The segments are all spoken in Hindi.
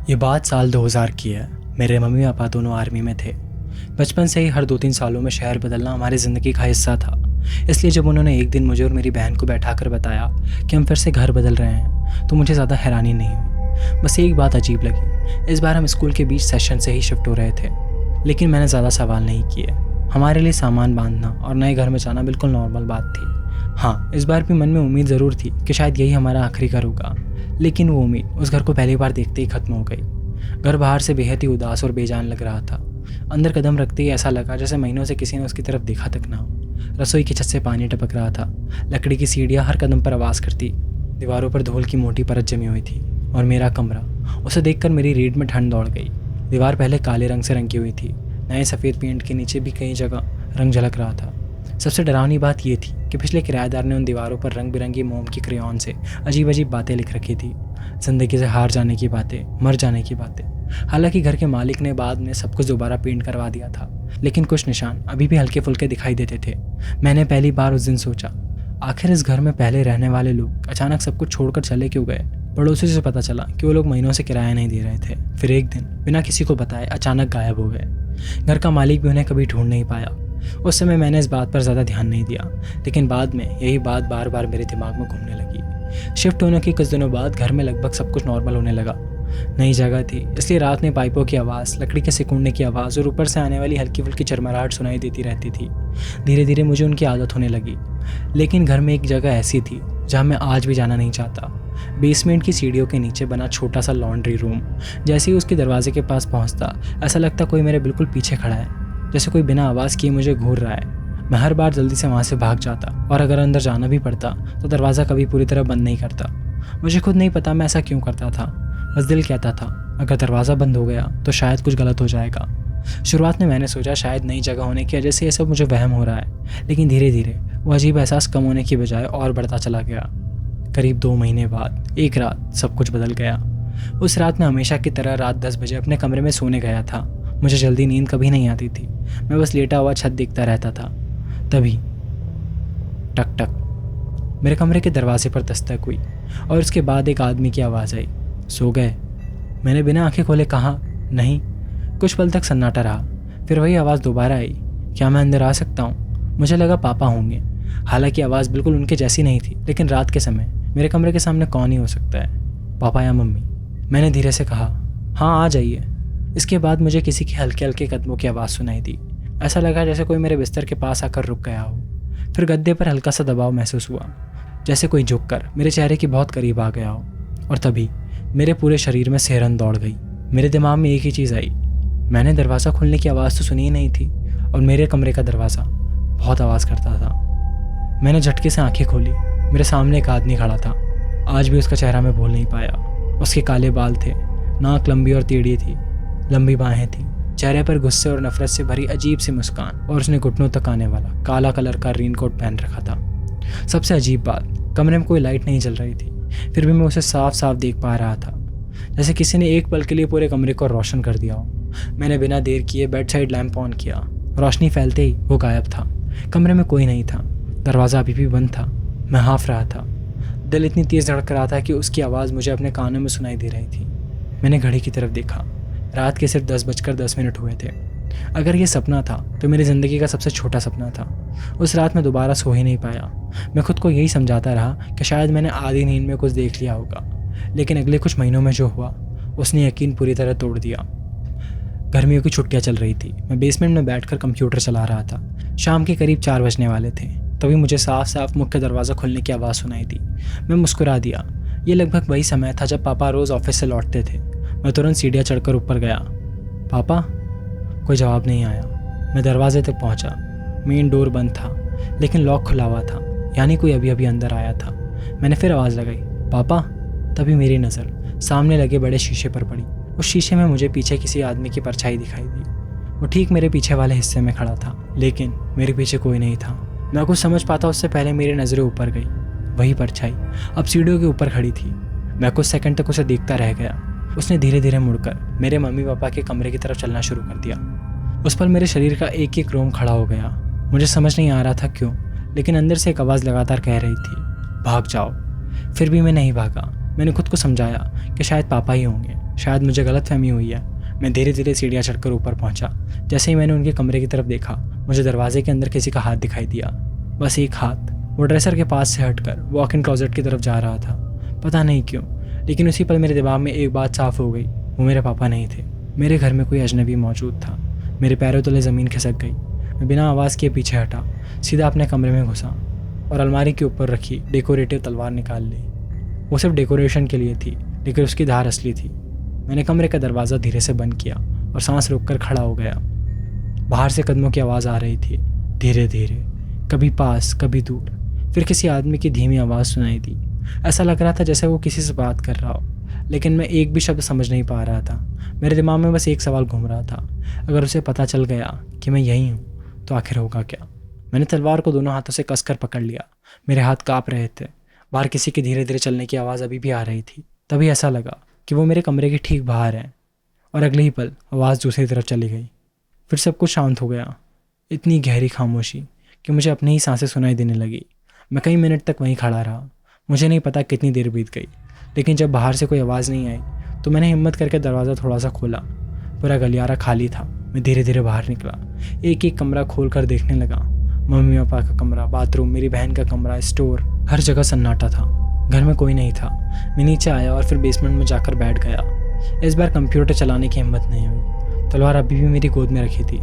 ये बात साल 2000 की है। मेरे मम्मी पापा दोनों आर्मी में थे। बचपन से ही हर 2-3 सालों में शहर बदलना हमारी ज़िंदगी का हिस्सा था। इसलिए जब उन्होंने एक दिन मुझे और मेरी बहन को बैठाकर बताया कि हम फिर से घर बदल रहे हैं तो मुझे ज़्यादा हैरानी नहीं हुई। बस एक बात अजीब लगी, इस बार हम स्कूल के बीच सेशन से ही शिफ्ट हो रहे थे। लेकिन मैंने ज़्यादा सवाल नहीं किए। हमारे लिए सामान बांधना और नए घर में जाना बिल्कुल नॉर्मल बात थी। हाँ, इस बार भी मन में उम्मीद ज़रूर थी कि शायद यही हमारा आखिरी घर होगा। लेकिन वो उम्मीद उस घर को पहली बार देखते ही ख़त्म हो गई। घर बाहर से बेहद ही उदास और बेजान लग रहा था। अंदर कदम रखते ही ऐसा लगा जैसे महीनों से किसी ने उसकी तरफ देखा तक ना हो। रसोई की छत से पानी टपक रहा था। लकड़ी की सीढ़ियाँ हर कदम पर आवाज़ करती। दीवारों पर धूल की मोटी परत जमी हुई थी। और मेरा कमरा, उसे देखकर मेरी रीढ़ में ठंड दौड़ गई। दीवार पहले काले रंग से रंगी हुई थी। नए सफ़ेद पेंट के नीचे भी कई जगह रंग झलक रहा था। सबसे डरावनी बात यह थी कि पिछले किराएदार ने उन दीवारों पर रंग बिरंगी मोम की क्रेयॉन से अजीब अजीब बातें लिख रखी थी। ज़िंदगी से हार जाने की बातें, मर जाने की बातें। हालांकि घर के मालिक ने बाद में सब कुछ दोबारा पेंट करवा दिया था, लेकिन कुछ निशान अभी भी हल्के फुल्के दिखाई देते थे। मैंने पहली बार उस दिन सोचा, आखिर इस घर में पहले रहने वाले लोग अचानक सब कुछ छोड़कर चले क्यों गए। पड़ोसी से पता चला कि वो लोग महीनों से किराया नहीं दे रहे थे। फिर एक दिन बिना किसी को बताए अचानक गायब हो गए। घर का मालिक भी उन्हें कभी ढूंढ नहीं पाया। उस समय मैंने इस बात पर ज़्यादा ध्यान नहीं दिया, लेकिन बाद में यही बात बार बार मेरे दिमाग में घूमने लगी। शिफ्ट होने के कुछ दिनों बाद घर में लगभग सब कुछ नॉर्मल होने लगा। नई जगह थी, इसलिए रात में पाइपों की आवाज़, लकड़ी के सिकुड़ने की आवाज़ और ऊपर से आने वाली हल्की फुल्की चरमराहट सुनाई देती रहती थी। धीरे धीरे मुझे उनकी आदत होने लगी। लेकिन घर में एक जगह ऐसी थी जहाँ मैं आज भी जाना नहीं चाहता। बेसमेंट की सीढ़ियों के नीचे बना छोटा सा लॉन्ड्री रूम। जैसे ही उसके दरवाजे के पास पहुँचता ऐसा लगता कोई मेरे बिल्कुल पीछे खड़ा है, जैसे कोई बिना आवाज़ किए मुझे घूर रहा है। मैं हर बार जल्दी से वहाँ से भाग जाता और अगर अंदर जाना भी पड़ता तो दरवाज़ा कभी पूरी तरह बंद नहीं करता। मुझे खुद नहीं पता मैं ऐसा क्यों करता था। बस दिल कहता था अगर दरवाज़ा बंद हो गया तो शायद कुछ गलत हो जाएगा। शुरुआत में मैंने सोचा शायद नई जगह होने की वजह से ये सब मुझे वहम हो रहा है, लेकिन धीरे धीरे वो अजीब एहसास कम होने की बजाय और बढ़ता चला गया। करीब 2 महीने बाद एक रात सब कुछ बदल गया। उस रात मैं हमेशा की तरह रात 10 बजे अपने कमरे में सोने गया था। मुझे जल्दी नींद कभी नहीं आती थी। मैं बस लेटा हुआ छत देखता रहता था। तभी टक टक मेरे कमरे के दरवाजे पर दस्तक हुई और उसके बाद एक आदमी की आवाज़ आई, सो गए? मैंने बिना आंखें खोले कहा, नहीं। कुछ पल तक सन्नाटा रहा। फिर वही आवाज़ दोबारा आई, क्या मैं अंदर आ सकता हूँ? मुझे लगा पापा होंगे। हालांकि आवाज़ बिल्कुल उनके जैसी नहीं थी, लेकिन रात के समय मेरे कमरे के सामने कौन ही हो सकता है, पापा या मम्मी? मैंने धीरे से कहा, हाँ आ जाइए। इसके बाद मुझे किसी के हल्के हल्के कदमों की आवाज़ सुनाई दी। ऐसा लगा जैसे कोई मेरे बिस्तर के पास आकर रुक गया हो। फिर गद्दे पर हल्का सा दबाव महसूस हुआ, जैसे कोई झुककर मेरे चेहरे के बहुत करीब आ गया हो। और तभी मेरे पूरे शरीर में सिहरन दौड़ गई। मेरे दिमाग में एक ही चीज़ आई, मैंने दरवाज़ा खुलने की आवाज़ तो सुनी ही नहीं थी और मेरे कमरे का दरवाज़ा बहुत आवाज़ करता था। मैंने झटके से आंखें खोली। मेरे सामने एक आदमी खड़ा था। आज भी उसका चेहरा मैं भूल नहीं पाया। उसके काले बाल थे, नाक लंबी और टेढ़ी थी, लंबी बाहें थी, चेहरे पर गुस्से और नफरत से भरी अजीब सी मुस्कान, और उसने घुटनों तक आने वाला काला कलर का रेनकोट पहन रखा था। सबसे अजीब बात, कमरे में कोई लाइट नहीं जल रही थी, फिर भी मैं उसे साफ साफ देख पा रहा था, जैसे किसी ने एक पल के लिए पूरे कमरे को रोशन कर दिया हो। मैंने बिना देर किए बेड साइड लैंप ऑन किया। रोशनी फैलते ही वो गायब था। कमरे में कोई नहीं था। दरवाज़ा अभी भी बंद था। मैं हाँफ रहा था। दिल इतनी तेज़ धड़क रहा था कि उसकी आवाज़ मुझे अपने कानों में सुनाई दे रही थी। मैंने घड़ी की तरफ देखा। रात के सिर्फ 10:10 हुए थे। अगर ये सपना था तो मेरी ज़िंदगी का सबसे छोटा सपना था। उस रात मैं दोबारा सो ही नहीं पाया। मैं खुद को यही समझाता रहा कि शायद मैंने आधी नींद में कुछ देख लिया होगा, लेकिन अगले कुछ महीनों में जो हुआ उसने यकीन पूरी तरह तोड़ दिया। गर्मियों की छुट्टियां चल रही थी। मैं बेसमेंट में बैठकर कंप्यूटर चला रहा था। शाम के करीब 4 बजने वाले थे। तभी मुझे साफ साफ मुख्य दरवाज़ा खुलने की आवाज़ सुनाई दी। मैं मुस्कुरा दिया। ये लगभग वही समय था जब पापा रोज़ ऑफिस से लौटते थे। मैं तुरंत सीढ़ियाँ चढ़कर ऊपर गया। पापा? कोई जवाब नहीं आया। मैं दरवाजे तक पहुँचा। मेन डोर बंद था, लेकिन लॉक खुला हुआ था, यानी कोई अभी अभी अंदर आया था। मैंने फिर आवाज़ लगाई, पापा? तभी मेरी नज़र सामने लगे बड़े शीशे पर पड़ी। उस शीशे में मुझे पीछे किसी आदमी की परछाई दिखाई दी। वो ठीक मेरे पीछे वाले हिस्से में खड़ा था, लेकिन मेरे पीछे कोई नहीं था। मैं कुछ समझ पाता उससे पहले मेरी नज़रें ऊपर गई। वही परछाई अब सीढ़ियों के ऊपर खड़ी थी। मैं कुछ सेकंड तक उसे देखता रह गया। उसने धीरे धीरे मुड़कर मेरे मम्मी पापा के कमरे की तरफ चलना शुरू कर दिया। उस पर मेरे शरीर का एक एक रोम खड़ा हो गया। मुझे समझ नहीं आ रहा था क्यों, लेकिन अंदर से एक आवाज़ लगातार कह रही थी, भाग जाओ। फिर भी मैं नहीं भागा। मैंने खुद को समझाया कि शायद पापा ही होंगे। शायद मुझे गलतफहमी हुई है। मैं धीरे धीरे सीढ़ियाँ चढ़कर ऊपर पहुंचा। जैसे ही मैंने उनके कमरे की तरफ देखा, मुझे दरवाजे के अंदर किसी का हाथ दिखाई दिया। बस एक हाथ। वो ड्रेसर के पास से हटकर वॉक इन क्लोजेट की तरफ जा रहा था। पता नहीं क्यों, लेकिन उसी पल मेरे दिमाग में एक बात साफ हो गई, वो मेरे पापा नहीं थे। मेरे घर में कोई अजनबी मौजूद था। मेरे पैरों तले ज़मीन खिसक गई। मैं बिना आवाज़ किए पीछे हटा, सीधा अपने कमरे में घुसा और अलमारी के ऊपर रखी डेकोरेटिव तलवार निकाल ली। वो सिर्फ डेकोरेशन के लिए थी, लेकिन उसकी धार असली थी। मैंने कमरे का दरवाज़ा धीरे से बंद किया और सांस रोककर खड़ा हो गया। बाहर से कदमों की आवाज़ आ रही थी, धीरे धीरे, कभी पास कभी दूर। फिर किसी आदमी की धीमी आवाज़ सुनाई दी। ऐसा लग रहा था जैसे वो किसी से बात कर रहा हो, लेकिन मैं एक भी शब्द समझ नहीं पा रहा था। मेरे दिमाग में बस एक सवाल घूम रहा था, अगर उसे पता चल गया कि मैं यहीं हूँ तो आखिर होगा क्या। मैंने तलवार को दोनों हाथों से कसकर पकड़ लिया। मेरे हाथ काँप रहे थे। बाहर किसी की धीरे धीरे चलने की आवाज़ अभी भी आ रही थी। तभी ऐसा लगा कि वो मेरे कमरे के ठीक बाहर है, और अगले ही पल आवाज़ दूसरी तरफ चली गई। फिर सब कुछ शांत हो गया। इतनी गहरी खामोशी कि मुझे अपनी ही सांसें सुनाई देने लगी। मैं कई मिनट तक वहीं खड़ा रहा। मुझे नहीं पता कितनी देर बीत गई, लेकिन जब बाहर से कोई आवाज़ नहीं आई तो मैंने हिम्मत करके दरवाज़ा थोड़ा सा खोला। पूरा गलियारा खाली था। मैं धीरे धीरे बाहर निकला, एक एक कमरा खोल कर देखने लगा। मम्मी पापा का कमरा, बाथरूम, मेरी बहन का कमरा, स्टोर, हर जगह सन्नाटा था। घर में कोई नहीं था। मैं नीचे आया और फिर बेसमेंट में जाकर बैठ गया। इस बार कंप्यूटर चलाने की हिम्मत नहीं हुई। तलवार अभी भी मेरी गोद में रखी थी।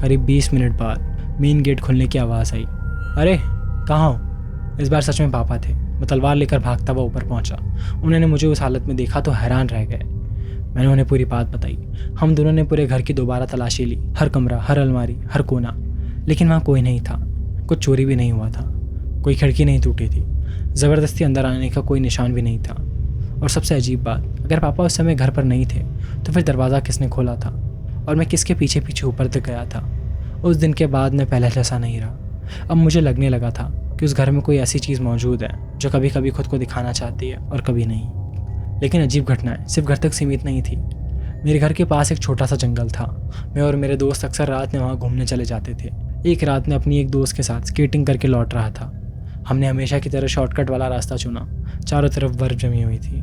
करीब 20 मिनट बाद मेन गेट खुलने की आवाज़ आई। अरे कहाँ हो? इस बार सच में पापा थे। मैं तलवार लेकर भागता हुआ ऊपर पहुंचा। उन्होंने मुझे उस हालत में देखा तो हैरान रह गए। मैंने उन्हें पूरी बात बताई। हम दोनों ने पूरे घर की दोबारा तलाशी ली, हर कमरा, हर अलमारी, हर कोना, लेकिन वहाँ कोई नहीं था। कुछ चोरी भी नहीं हुआ था, कोई खिड़की नहीं टूटी थी, ज़बरदस्ती अंदर आने का कोई निशान भी नहीं था। और सबसे अजीब बात, अगर पापा उस समय घर पर नहीं थे तो फिर दरवाज़ा किसने खोला था और मैं किसके पीछे पीछे ऊपर तक गया था। उस दिन के बाद मैं पहले जैसा नहीं रहा। अब मुझे लगने लगा था कि उस घर में कोई ऐसी चीज़ मौजूद है जो कभी कभी खुद को दिखाना चाहती है और कभी नहीं। लेकिन अजीब घटनाएं सिर्फ घर तक सीमित नहीं थी। मेरे घर के पास एक छोटा सा जंगल था। मैं और मेरे दोस्त अक्सर रात में वहाँ घूमने चले जाते थे। एक रात में अपनी एक दोस्त के साथ स्केटिंग करके लौट रहा था। हमने हमेशा की तरह शॉर्टकट वाला रास्ता चुना। चारों तरफ बर्फ़ जमी हुई थी,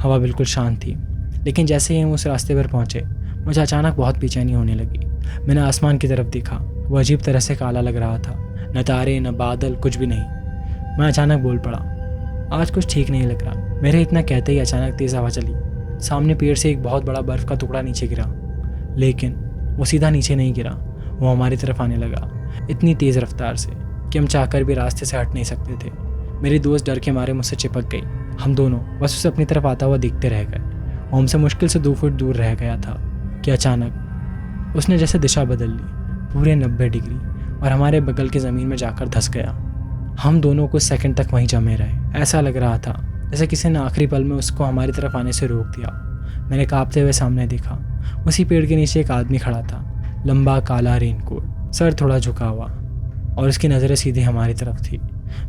हवा बिल्कुल शांत थी। लेकिन जैसे ही हम उस रास्ते पर पहुँचे, मुझे अचानक बहुत बेचैनी होने लगी। मैंने आसमान की तरफ देखा। वो अजीब तरह से काला लग रहा था, न तारे न बादल, कुछ भी नहीं। मैं अचानक बोल पड़ा, आज कुछ ठीक नहीं लग रहा। मेरे इतना कहते ही अचानक तेज़ हवा चली। सामने पेड़ से एक बहुत बड़ा बर्फ़ का टुकड़ा नीचे गिरा, लेकिन वो सीधा नीचे नहीं गिरा, वो हमारी तरफ आने लगा इतनी तेज़ रफ्तार से कि हम चाहकर भी रास्ते से हट नहीं सकते थे। मेरी दोस्त डर के मारे मुझसे चिपक गई। हम दोनों बस उसे अपनी तरफ आता हुआ देखते रह गए। वो हमसे मुश्किल से 2 फुट दूर रह गया था कि अचानक उसने जैसे दिशा बदल ली, पूरे 90 डिग्री, और हमारे बगल की ज़मीन में जाकर धंस गया। हम दोनों कुछ सेकंड तक वहीं जमे रहे। ऐसा लग रहा था जैसे किसी ने आखिरी पल में उसको हमारी तरफ आने से रोक दिया। मैंने कांपते हुए सामने देखा। उसी पेड़ के नीचे एक आदमी खड़ा था, लंबा काला रेनकोट, सर थोड़ा झुका हुआ, और उसकी नज़रें सीधे हमारी तरफ थी।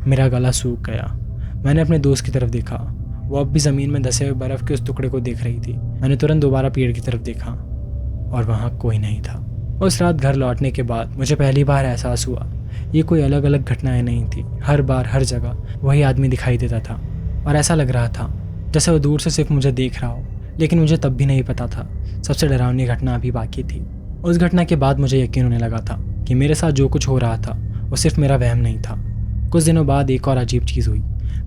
मेरा गला सूख गया। मैंने अपने दोस्त की तरफ देखा। वो अब भी ज़मीन में धंसे हुए बर्फ़ के उस टुकड़े को देख रही थी। मैंने तुरंत दोबारा पेड़ की तरफ देखा और वहाँ कोई नहीं था। उस रात घर लौटने के बाद मुझे पहली बार एहसास हुआ ये कोई अलग अलग घटनाएं नहीं थी। हर बार हर जगह वही आदमी दिखाई देता था, और ऐसा लग रहा था जैसे वो दूर से सिर्फ मुझे देख रहा हो। लेकिन मुझे तब भी नहीं पता था सबसे डरावनी घटना अभी बाकी थी। उस घटना के बाद मुझे यकीन होने लगा था कि मेरे साथ जो कुछ हो रहा था वो सिर्फ मेरा वहम नहीं था। कुछ दिनों बाद एक और अजीब चीज़ हुई।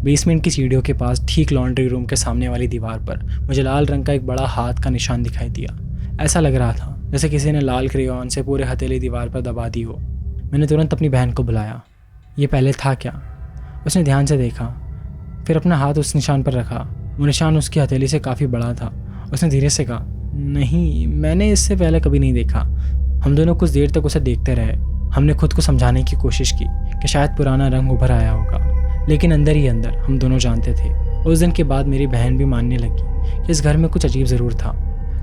बेसमेंट की सीढ़ियों के पास ठीक लॉन्ड्री रूम के सामने वाली दीवार पर मुझे लाल रंग का एक बड़ा हाथ का निशान दिखाई दिया। ऐसा लग रहा था जैसे किसी ने लाल क्रेयॉन से पूरे हथेली दीवार पर दबा दी हो। मैंने तुरंत अपनी बहन को बुलाया। ये पहले था क्या? उसने ध्यान से देखा, फिर अपना हाथ उस निशान पर रखा। वो निशान उसकी हथेली से काफ़ी बड़ा था। उसने धीरे से कहा, नहीं, मैंने इससे पहले कभी नहीं देखा। हम दोनों कुछ देर तक उसे देखते रहे। हमने खुद को समझाने की कोशिश की कि शायद पुराना रंग उभर आया होगा, लेकिन अंदर ही अंदर हम दोनों जानते थे। उस दिन के बाद मेरी बहन भी मानने लगी कि इस घर में कुछ अजीब ज़रूर था।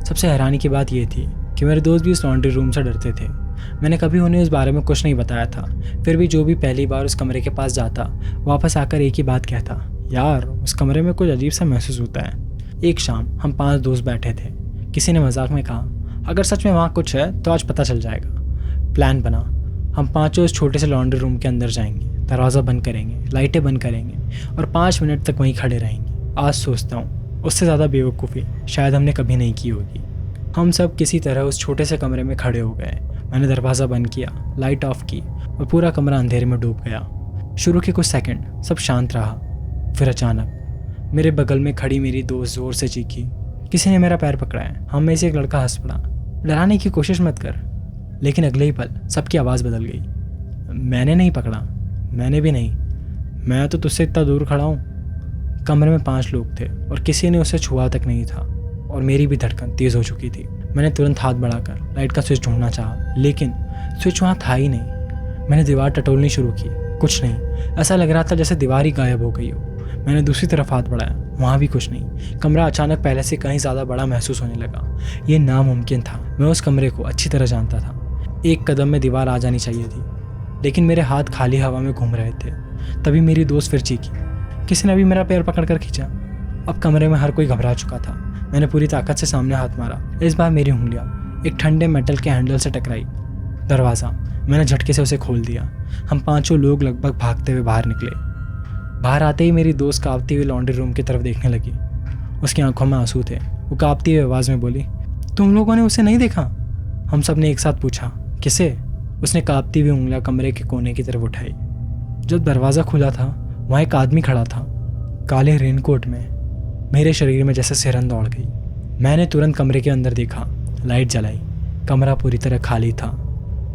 सबसे हैरानी की बात यह थी कि मेरे दोस्त भी उस लॉन्ड्री रूम से डरते थे। मैंने कभी उन्हें उस बारे में कुछ नहीं बताया था। फिर भी जो भी पहली बार उस कमरे के पास जाता, वापस आकर एक ही बात कहता, यार उस कमरे में कुछ अजीब सा महसूस होता है। एक शाम हम 5 दोस्त बैठे थे। किसी ने मजाक में कहा, अगर सच में वहाँ कुछ है तो आज पता चल जाएगा। प्लान बना, हम पाँचों उस छोटे से लॉन्ड्री रूम के अंदर जाएंगे, दरवाज़ा बंद करेंगे, लाइटें बंद करेंगे और 5 मिनट तक वहीं खड़े रहेंगे। आज सोचता हूँ उससे ज़्यादा बेवकूफ़ी शायद हमने कभी नहीं की होगी। हम सब किसी तरह उस छोटे से कमरे में खड़े हो गए। मैंने दरवाज़ा बंद किया, लाइट ऑफ की और पूरा कमरा अंधेरे में डूब गया। शुरू के कुछ सेकंड सब शांत रहा। फिर अचानक मेरे बगल में खड़ी मेरी दोस्त ज़ोर से चीखी, किसी ने मेरा पैर पकड़ा है। हम में से एक लड़का हंस पड़ा, डराने की कोशिश मत कर। लेकिन अगले ही पल सबकी आवाज़ बदल गई। मैंने नहीं पकड़ा, मैंने भी नहीं, मैं तो तुझसे इतना दूर खड़ा हूँ। कमरे में 5 लोग थे और किसी ने उसे छुआ तक नहीं था और मेरी भी धड़कन तेज़ हो चुकी थी। मैंने तुरंत हाथ बढ़ाकर लाइट का स्विच ढूंढना चाहा, लेकिन स्विच वहाँ था ही नहीं। मैंने दीवार टटोलनी शुरू की, कुछ नहीं। ऐसा लग रहा था जैसे दीवार ही गायब हो गई हो। मैंने दूसरी तरफ हाथ बढ़ाया, वहाँ भी कुछ नहीं। कमरा अचानक पहले से कहीं ज़्यादा बड़ा महसूस होने लगा। ये नामुमकिन था। मैं उस कमरे को अच्छी तरह जानता था। एक कदम में दीवार आ जानी चाहिए थी, लेकिन मेरे हाथ खाली हवा में घूम रहे थे। तभी मेरी दोस्त फिर चीखी, किसी ने अभी मेरा पैर पकड़ कर खींचा। अब कमरे में हर कोई घबरा चुका था। मैंने पूरी ताकत से सामने हाथ मारा। इस बार मेरी उंगलियां एक ठंडे मेटल के हैंडल से टकराई। दरवाज़ा मैंने झटके से उसे खोल दिया। हम 5 लोग लगभग भागते हुए बाहर निकले। बाहर आते ही मेरी दोस्त कांपती हुई लॉन्ड्री रूम की तरफ देखने लगी। उसकी आंखों में आंसू थे। वो कांपती हुई आवाज़ में बोली, तुम लोगों ने उसे नहीं देखा? हम सब ने एक साथ पूछा, किसे? उसने कांपती हुई उंगलियां कमरे के कोने की तरफ उठाई। जब दरवाज़ा खुला था, वहाँ एक आदमी खड़ा था, काले रेनकोट में। मेरे शरीर में जैसे सिरन दौड़ गई। मैंने तुरंत कमरे के अंदर देखा, लाइट जलाई, कमरा पूरी तरह खाली था।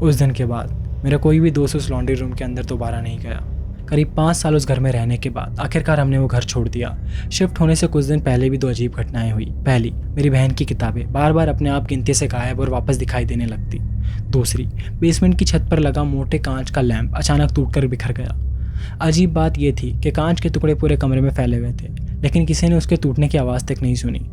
उस दिन के बाद मेरा कोई भी दोस्त उस लॉन्ड्री रूम के अंदर दोबारा नहीं गया। करीब 5 साल उस घर में रहने के बाद आखिरकार हमने वो घर छोड़ दिया। शिफ्ट होने से कुछ दिन पहले भी 2 अजीब घटनाएं हुई। पहली, मेरी बहन की किताबें बार बार अपने आप गिनती से गायब और वापस दिखाई देने लगती। दूसरी, बेसमेंट की छत पर लगा मोटे कांच का लैंप अचानक टूटकर बिखर गया। अजीब बात यह थी कि कांच के टुकड़े पूरे कमरे में फैले हुए थे, लेकिन किसी ने उसके टूटने की आवाज़ तक नहीं सुनी।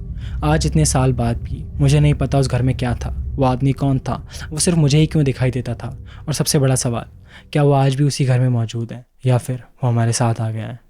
आज इतने साल बाद भी मुझे नहीं पता उस घर में क्या था, वो आदमी कौन था, वो सिर्फ मुझे ही क्यों दिखाई देता था। और सबसे बड़ा सवाल, क्या वो आज भी उसी घर में मौजूद है या फिर वो हमारे साथ आ गया है?